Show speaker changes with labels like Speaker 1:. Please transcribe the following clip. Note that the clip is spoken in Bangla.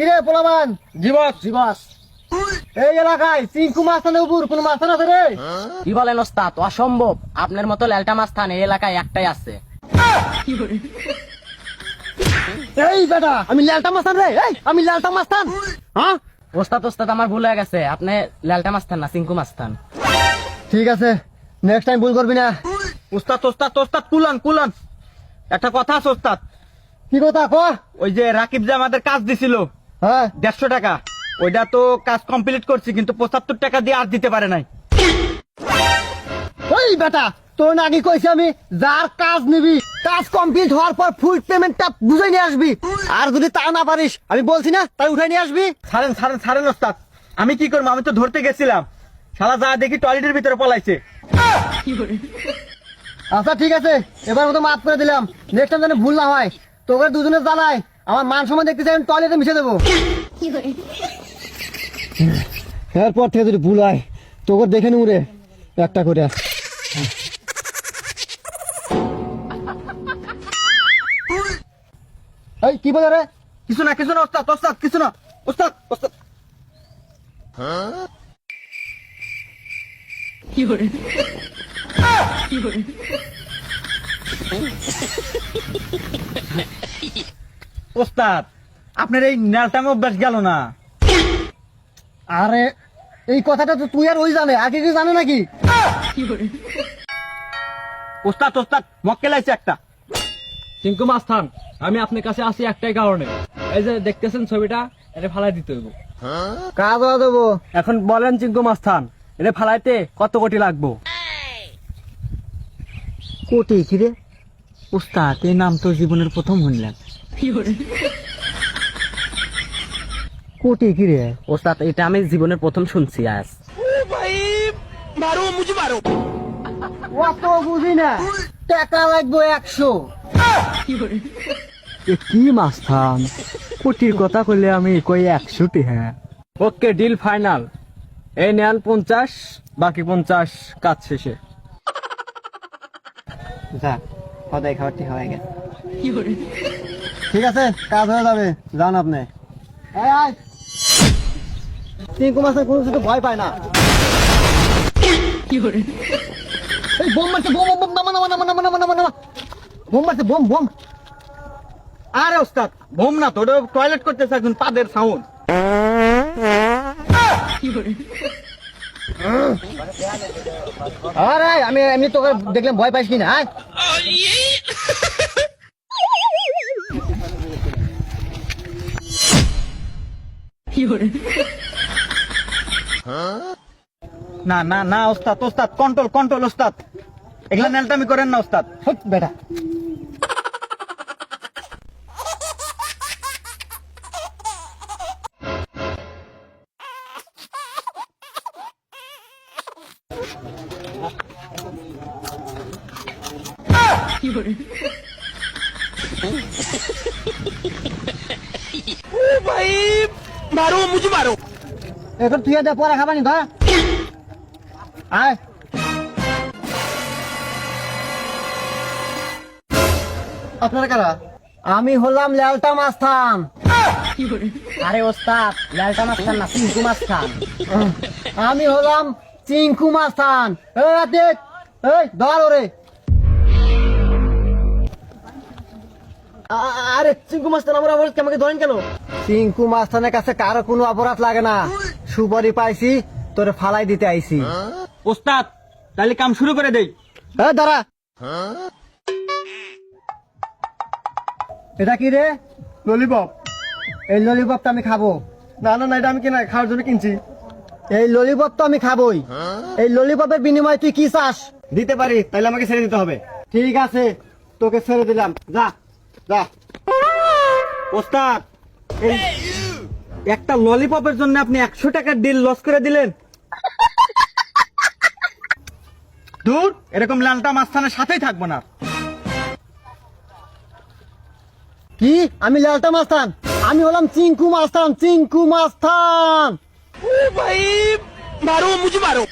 Speaker 1: কিরে পোলামান?
Speaker 2: জীবস
Speaker 1: জীবস, এই এলাকায় চিঙ্কু মাস্তানের উপর কোন মাস্তান আছে রে?
Speaker 3: কি বলেন ওস্তাদ? অসম্ভব, আপনার মতো ল্যালটা মাস্তান এই এলাকায় একটাই আছে।
Speaker 1: এই বেটা, আমি ল্যালটা মাস্তান রে, এই আমি ল্যালটা মাস্তান। হ্যাঁ
Speaker 3: ওস্তাদ ওস্তাদ আমার ভুল হয়ে গেছে, আপনি ল্যালটা মাস্তান না, চিঙ্কু মাস্তান।
Speaker 1: ঠিক আছে, নেক্সট টাইম ভুল করবি না।
Speaker 2: উস্তাদ উস্তাদ উস্তাদ কুলান কুলান, একটা কথা আছে উস্তাদ।
Speaker 1: কি কথা ক?
Speaker 2: ওই যে রাকিব যে আমাদের কাজ দিছিল
Speaker 1: হ্যাঁ
Speaker 2: 150 টাকা, ওইটা তো কাজ কমপ্লিট করছি, কিন্তু 75 টাকা দিয়ে আর দিতে পারে নাই।
Speaker 1: ওই বেটা, তোর আগে কইছি আমি, যার কাজ নিবি কাজ কমপ্লিট হওয়ার পর ফুল পেমেন্টটা বুঝে নিয়ে আসবি। আর যদি তা না পারিস, আমি বলছি না, তাই উঠাই নিয়ে আসবি।
Speaker 2: ছাড়েন ছাড়েন ছাড়েন ওস্তাদ, আমি কি করবো? আমি তো ধরতে গেছিলাম, শালা যা দেখি টয়লেটের ভিতরে পলাইছে।
Speaker 1: আচ্ছা ঠিক আছে, এবার মতো মাফ করে দিলাম। নেক্সট টাইম যেন ভুল না হয়। তোকে দুজনে জ্বালাই, আমার মান সম্মান দেখতে চাই, টয়লেটে মিশে দেবো। এরপর থেকে যদি ভুল হয়, তোকে দেখে নিব রে একটা করে। এই কি বলে রে?
Speaker 2: কিছু না কিছু না ওস্তাদ, ওস্তাদ কিছু না ওস্তাদ, ওস্তাদ। ওস্তাদ, আপনার এই নেলটামে অভ্যাস গেল না।
Speaker 1: আরে এই কথাটা তো তুই আর ওই জানে, আগে কি জানে নাকি?
Speaker 2: ওস্তাদ ওস্তাদ মক্কেল আইছে একটা।
Speaker 4: চিঙ্কু মাস্তান, আমি আপনার কাছে আসি একটাই কারণে, এই যে দেখতেছেন ছবিটা, এটা ফালাই দিতে হইব।
Speaker 1: কাজ হওয়া দেবো।
Speaker 4: এখন বলেন চিঙ্কু মাস্তান, এটা ফালাইতে কত কোটি লাগবো?
Speaker 1: কোটি কি রে?
Speaker 4: উস্তাদ, এই নাম তো জীবনের প্রথম শুনলেন।
Speaker 1: কোটি কি রে?
Speaker 3: ওস্তাদ এটা আমি জীবনের প্রথম শুনছি আজ।
Speaker 1: অত বুঝি না, টাকা লাগবে 100।
Speaker 4: এ কি মাস্তান, কোটির কথা কইলে আমি কই 100টি। হ্যাঁ ওকে, ডিল ফাইনাল। এই নেন 50, বাকি 50 কাজ শেষে।
Speaker 1: যা, সদাই খাবার ঠিক হয়ে গেছে। ঠিক আছে, কাজ হয়ে যাবে, যান আপনি। চিঙ্কু মাস্টার কোনো কিছু ভয় পায় না। এই বোম মারছে, বোম বোম, নামা নামা নামা নামা নামা নামা নামা, বোম মারছে, বোম বোম।
Speaker 2: আরে ওস্তাদ বোম না তো, ওটা টয়লেট করতেছে এখন, পাদের সাউন্ড।
Speaker 1: আরে আমি এমনি তোকে দেখলাম ভয় পাইস কিনা? আয়
Speaker 2: না না না ওস্তাদ, ওস্তাদ কন্ট্রোল কন্ট্রোল ওস্তাদ, এগুলা নেলটামি করেন না ওস্তাদ।
Speaker 1: হুট বেটা।
Speaker 2: মারো মুঝে মারো।
Speaker 1: এখন তুই দে, পরে খাবানি ধর। আয় আপনারা কারা? আমি হলাম ল্যালটা মাস্তান।
Speaker 3: আরে ওস্তাদ ল্যালটা মাস্তান না, চিঙ্কু মাস্তান।
Speaker 1: আমি হলাম চিঙ্কু মাস্তান। এই দেখ, এই ধর ওরে। আরে চিঙ্কু মাস্তান, আমার অপরাধ আমাকে ধরেন কেন? চিঙ্কু মাস্তানের কাছে কারো কোনো অপরাধ লাগে না, সুপারি পাইছি, তোরে ফালাই দিতে আইছি।
Speaker 2: ওস্তাদ তাহলে কাম শুরু করে দেই।
Speaker 1: হ্যাঁ দাঁড়া। এটা কি রে?
Speaker 2: ললিপপ।
Speaker 1: এই ললিপপটা আমি খাবো।
Speaker 2: না না না, এটা আমি কিনা খাওয়ার জন্য কিনছি।
Speaker 1: এই ললিপপ তো আমি খাবোই। এই ললিপপের বিনিময়ে তুই কি চাস?
Speaker 2: দিতে পারি, তাহলে আমাকে ছেড়ে দিতে হবে।
Speaker 1: ঠিক আছে, তোকে ছেড়ে দিলাম, যা যা।
Speaker 2: ওস্তাদ এই একটা ললিপপের জন্য আপনি 100 টাকার ডিল লস করে দিলেন। দূর, এরকম ল্যাংটা মাস্তানের সাথেই থাকবো না।
Speaker 1: কি? আমি লালটা মাস্তান? আমি হলাম চিঙ্কু মাস্তান, চিঙ্কু মাস্তান।
Speaker 2: ভাই মারো মুঝে মারো।